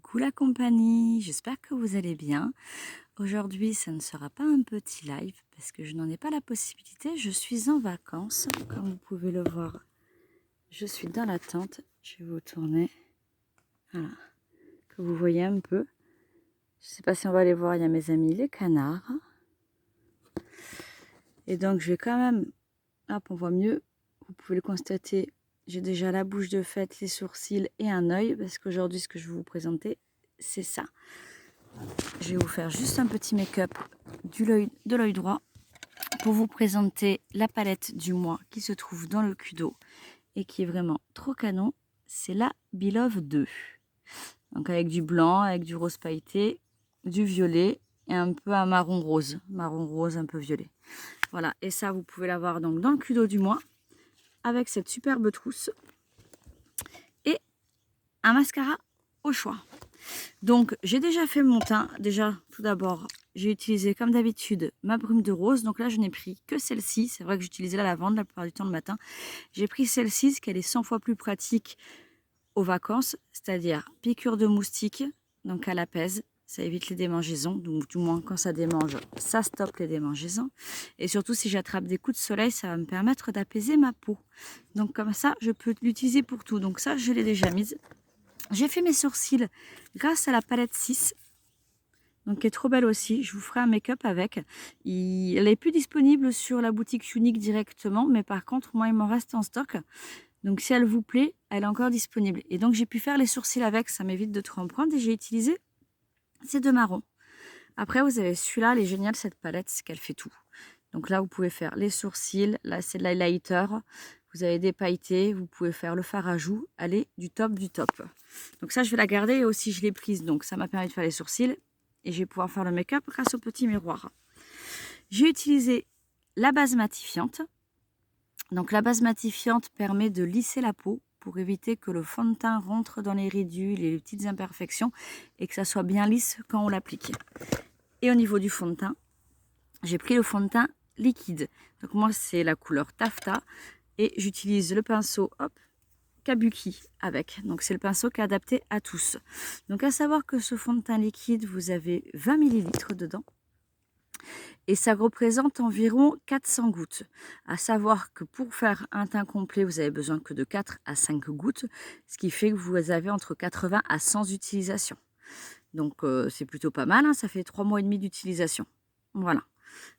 Coucou la compagnie, j'espère que vous allez bien. Aujourd'hui, ça ne sera pas un petit live parce que je n'en ai pas la possibilité. Je suis en vacances, comme vous pouvez le voir. Je suis dans la tente. Je vais vous tourner. Voilà, que vous voyez un peu. Je ne sais pas si on va aller voir, il y a mes amis les canards. Et donc, je vais quand même... Hop, on voit mieux. Vous pouvez le constater. J'ai déjà la bouche de faite, les sourcils et un œil parce qu'aujourd'hui, ce que je vais vous présenter, c'est ça. Je vais vous faire juste un petit make-up de l'œil droit pour vous présenter la palette du mois qui se trouve dans le Kudo et qui est vraiment trop canon. C'est la Belove 2. Donc avec du blanc, avec du rose pailleté, du violet et un peu un marron rose un peu violet. Voilà, et ça vous pouvez l'avoir donc dans le Kudo du mois avec cette superbe trousse et un mascara au choix. Donc j'ai déjà fait mon teint. Déjà tout d'abord j'ai utilisé comme d'habitude ma brume de rose. Donc là je n'ai pris que celle-ci. C'est vrai que j'utilisais la lavande la plupart du temps le matin. J'ai pris celle-ci parce qu'elle est 100 fois plus pratique aux vacances. C'est-à-dire piqûre de moustique. Donc elle apaise. Ça évite les démangeaisons. Donc du moins quand ça démange, ça stoppe les démangeaisons. Et surtout si j'attrape des coups de soleil, ça va me permettre d'apaiser ma peau. Donc comme ça je peux l'utiliser pour tout. Donc ça je l'ai déjà mise. J'ai fait mes sourcils grâce à la palette 6, donc qui est trop belle aussi. Je vous ferai un make-up avec. Elle n'est plus disponible sur la boutique Unique directement, mais par contre, moi, il m'en reste en stock. Donc si elle vous plaît, elle est encore disponible. Et donc j'ai pu faire les sourcils avec, ça m'évite de trop en prendre. Et j'ai utilisé ces deux marrons. Après, vous avez celui-là, elle est géniale cette palette, c'est qu'elle fait tout. Donc là, vous pouvez faire les sourcils. Là, c'est de l'highlighter. Vous avez des pailletés. Vous pouvez faire le fard à joues. Elle est du top du top. Donc ça, je vais la garder. Et aussi, je l'ai prise. Donc ça m'a permis de faire les sourcils. Et je vais pouvoir faire le make-up grâce au petit miroir. J'ai utilisé la base matifiante. Donc la base matifiante permet de lisser la peau pour éviter que le fond de teint rentre dans les ridules et les petites imperfections. Et que ça soit bien lisse quand on l'applique. Et au niveau du fond de teint, j'ai pris le fond de teint liquide. Donc moi, c'est la couleur Taffeta. Et j'utilise le pinceau Kabuki avec. Donc c'est le pinceau qui est adapté à tous. Donc à savoir que ce fond de teint liquide, vous avez 20 ml dedans. Et ça représente environ 400 gouttes. À savoir que pour faire un teint complet, vous avez besoin que de 4 à 5 gouttes. Ce qui fait que vous avez entre 80 à 100 utilisations. Donc c'est plutôt pas mal. Hein, ça fait 3 mois et demi d'utilisation. Voilà.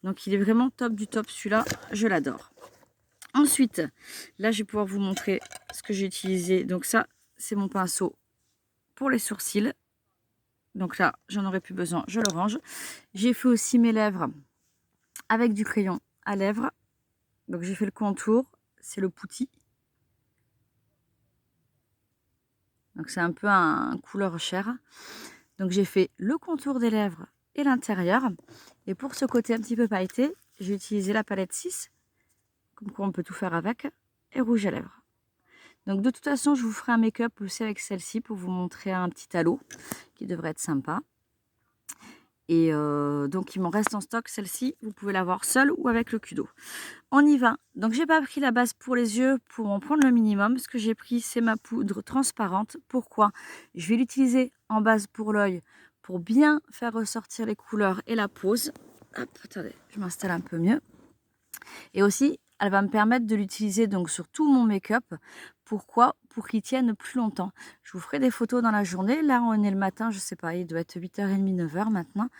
Donc il est vraiment top du top celui-là. Je l'adore. Ensuite, là, je vais pouvoir vous montrer ce que j'ai utilisé. Donc ça, c'est mon pinceau pour les sourcils. Donc là, j'en aurais plus besoin, je le range. J'ai fait aussi mes lèvres avec du crayon à lèvres. Donc j'ai fait le contour, c'est le pouty. Donc c'est un peu un couleur chair. Donc j'ai fait le contour des lèvres et l'intérieur. Et pour ce côté un petit peu pailleté, j'ai utilisé la palette 6. Comme quoi on peut tout faire avec. Et rouge à lèvres. Donc de toute façon, je vous ferai un make-up aussi avec celle-ci pour vous montrer un petit halo qui devrait être sympa. Et donc il m'en reste en stock celle-ci. Vous pouvez l'avoir seule ou avec le Kudo. On y va. Donc j'ai pas pris la base pour les yeux pour en prendre le minimum. Ce que j'ai pris, c'est ma poudre transparente. Pourquoi? Je vais l'utiliser en base pour l'œil pour bien faire ressortir les couleurs et la pose. Hop, attendez, je m'installe un peu mieux. Et aussi, elle va me permettre de l'utiliser donc sur tout mon make-up. Pourquoi? Pour qu'il tienne plus longtemps. Je vous ferai des photos dans la journée. Là, on est le matin, je sais pas, il doit être 8h30, 9h maintenant.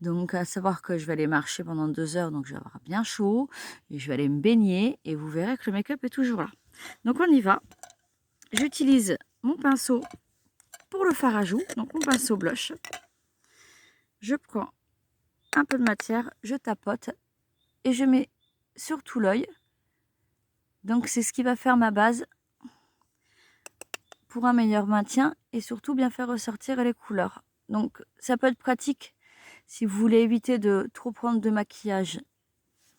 Donc, à savoir que je vais aller marcher pendant 2 heures, donc je vais avoir bien chaud. Et je vais aller me baigner et vous verrez que le make-up est toujours là. Donc, on y va. J'utilise mon pinceau pour le fard à joues, donc mon pinceau blush. Je prends un peu de matière, je tapote et je mets sur tout l'œil. Donc c'est ce qui va faire ma base pour un meilleur maintien et surtout bien faire ressortir les couleurs. Donc ça peut être pratique si vous voulez éviter de trop prendre de maquillage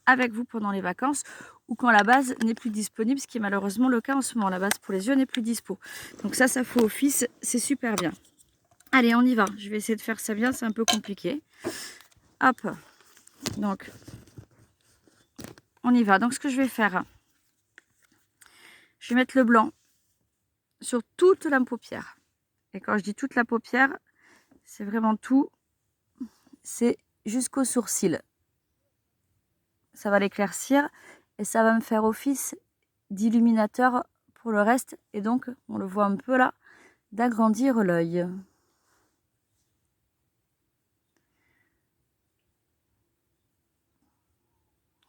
avec vous pendant les vacances ou quand la base n'est plus disponible, ce qui est malheureusement le cas en ce moment. La base pour les yeux n'est plus dispo. Donc ça fait office, c'est super bien. Allez, on y va. Je vais essayer de faire ça bien, c'est un peu compliqué. Hop, donc on y va. Donc ce que je vais faire, je vais mettre le blanc sur toute la paupière. Et quand je dis toute la paupière, C'est vraiment tout. C'est jusqu'au sourcil. Ça va l'éclaircir et ça va me faire office d'illuminateur pour le reste. Et donc, on le voit un peu là, d'agrandir l'œil.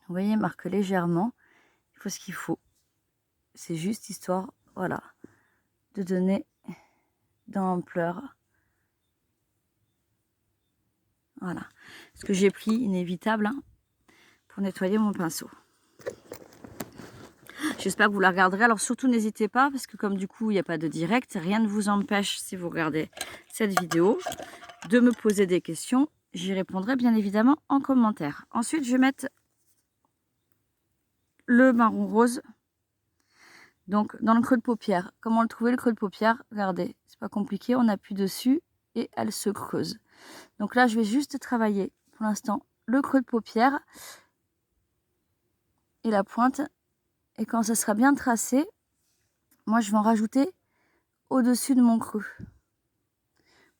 Vous voyez, marque légèrement. Il faut ce qu'il faut. C'est juste histoire, voilà, de donner dans l'ampleur. Voilà. Ce que j'ai pris, inévitable, hein, pour nettoyer mon pinceau. J'espère que vous la regarderez. Alors surtout, n'hésitez pas, parce que comme du coup, il n'y a pas de direct, rien ne vous empêche, si vous regardez cette vidéo, de me poser des questions. J'y répondrai bien évidemment en commentaire. Ensuite, je vais mettre le marron rose. Donc, dans le creux de paupière. Comment le trouver, le creux de paupière? Regardez, c'est pas compliqué. On appuie dessus et elle se creuse. Donc là, je vais juste travailler, pour l'instant, le creux de paupière et la pointe. Et quand ça sera bien tracé, moi, je vais en rajouter au-dessus de mon creux.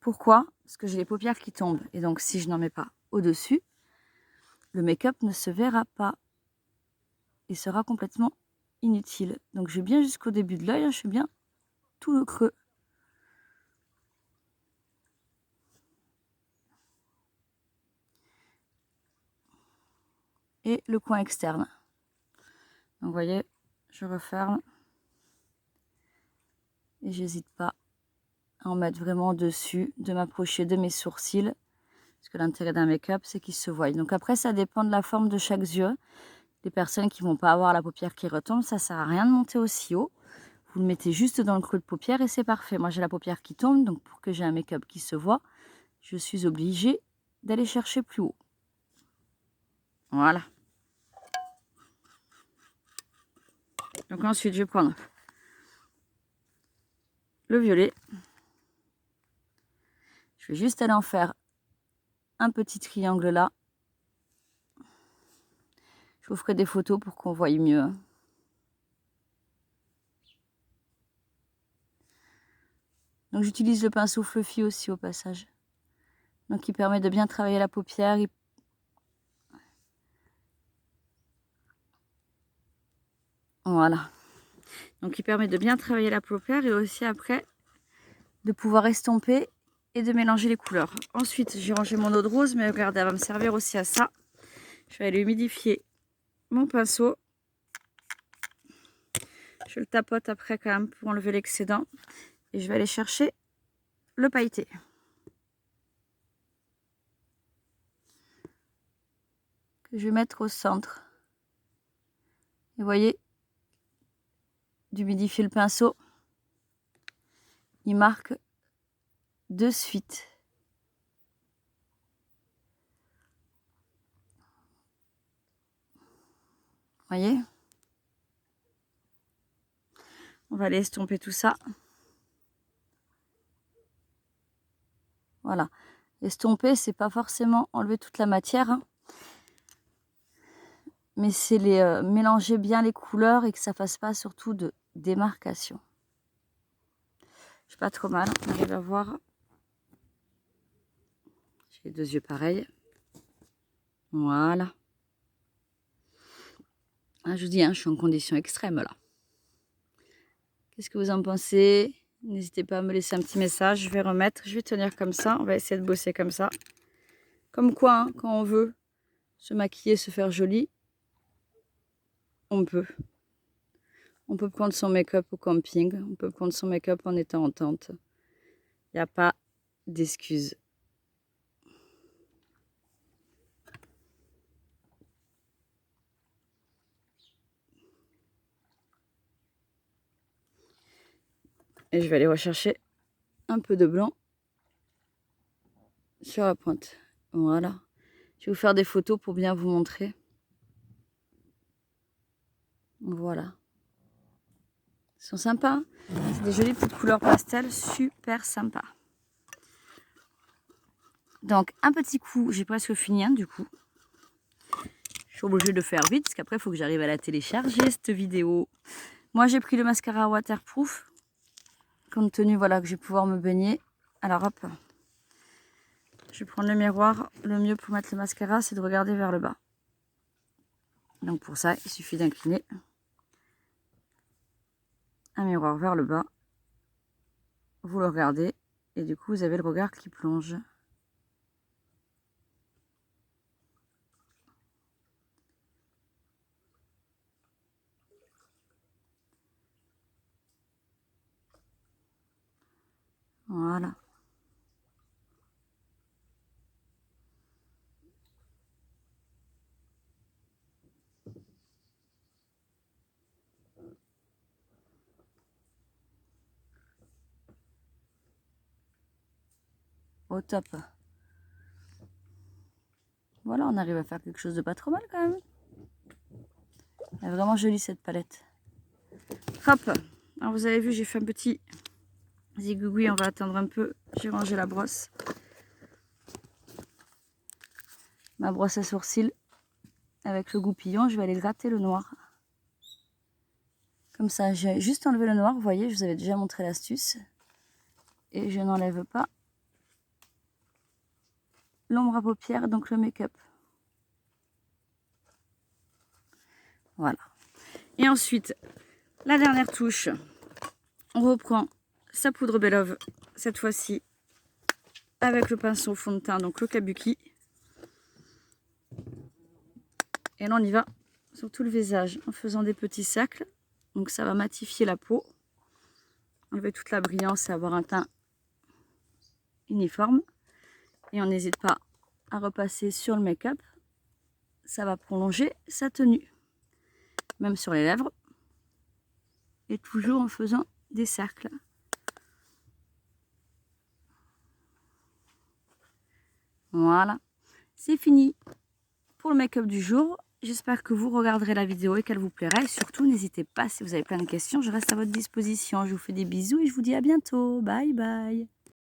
Pourquoi? Parce que j'ai les paupières qui tombent. Et donc, si je n'en mets pas au-dessus, le make-up ne se verra pas. Il sera complètement inutile. Donc, je vais bien jusqu'au début de l'œil. Je fais bien tout le creux. Et le coin externe. Donc, vous voyez, je referme. Et j'hésite pas à en mettre vraiment dessus, de m'approcher de mes sourcils. Parce que l'intérêt d'un make-up, c'est qu'il se voie. Donc après, ça dépend de la forme de chaque yeux. Les personnes qui vont pas avoir la paupière qui retombe, ça sert à rien de monter aussi haut. Vous le mettez juste dans le creux de paupière et c'est parfait. Moi, j'ai la paupière qui tombe, donc pour que j'ai un make-up qui se voit, je suis obligée d'aller chercher plus haut. Voilà. Donc ensuite, je vais prendre le violet. Je vais juste aller en faire un petit triangle là. Je vous ferai des photos pour qu'on voie mieux. Donc j'utilise le pinceau Fluffy aussi au passage. Donc il permet de bien travailler la paupière. Voilà. Donc il permet de bien travailler la paupière et aussi après de pouvoir estomper et de mélanger les couleurs. Ensuite, j'ai rangé mon eau de rose, mais regardez, elle va me servir aussi à ça. Je vais aller humidifier mon pinceau. Je le tapote après quand même pour enlever l'excédent. Et je vais aller chercher le pailleté. Que je vais mettre au centre. Et vous voyez, d'humidifier le pinceau, il marque de suite. Vous voyez? On va aller estomper tout ça. Voilà. Estomper, c'est pas forcément enlever toute la matière, hein, mais c'est les mélanger bien les couleurs et que ça fasse pas surtout de démarcation. Je suis pas trop mal, on arrive à voir. J'ai les deux yeux pareils. Voilà. Ah, je vous dis, hein, je suis en condition extrême là. Qu'est-ce que vous en pensez? N'hésitez pas à me laisser un petit message. Je vais remettre, je vais tenir comme ça. On va essayer de bosser comme ça. Comme quoi, hein, quand on veut se maquiller, se faire joli, on peut. On peut prendre son make-up au camping. On peut prendre son make-up en étant en tente. Il n'y a pas d'excuses. Et je vais aller rechercher un peu de blanc sur la pointe. Voilà. Je vais vous faire des photos pour bien vous montrer. Voilà. Ils sont sympas. Hein, c'est des jolies petites couleurs pastel, super sympas. Donc un petit coup, j'ai presque fini, hein, du coup. Je suis obligée de faire vite parce qu'après il faut que j'arrive à la télécharger cette vidéo. Moi j'ai pris le mascara waterproof. Compte tenu voilà, que je vais pouvoir me baigner. Alors hop. je vais prendre le miroir. Le mieux pour mettre le mascara, c'est de regarder vers le bas. Donc pour ça, il suffit d'incliner un miroir vers le bas. Vous le regardez et du coup, vous avez le regard qui plonge. Voilà. Au top. Voilà, on arrive à faire quelque chose de pas trop mal quand même. Elle est vraiment jolie cette palette. Hop. Alors vous avez vu, j'ai fait un petit zigouigou. On va attendre un peu. J'ai rangé la brosse. Ma brosse à sourcils. Avec le goupillon, je vais aller gratter le noir. Comme ça, j'ai juste enlevé le noir. Vous voyez, je vous avais déjà montré l'astuce. Et je n'enlève pas l'ombre à paupières, donc le make-up. Voilà. Et ensuite, la dernière touche, on reprend sa poudre Belove, cette fois-ci, avec le pinceau fond de teint, donc le Kabuki. Et là, on y va sur tout le visage, en faisant des petits cercles. Donc ça va matifier la peau, enlever toute la brillance et avoir un teint uniforme. Et on n'hésite pas à repasser sur le make-up. Ça va prolonger sa tenue. Même sur les lèvres. Et toujours en faisant des cercles. Voilà. C'est fini pour le make-up du jour. J'espère que vous regarderez la vidéo et qu'elle vous plaira. Et surtout, n'hésitez pas, si vous avez plein de questions, je reste à votre disposition. Je vous fais des bisous et je vous dis à bientôt. Bye bye.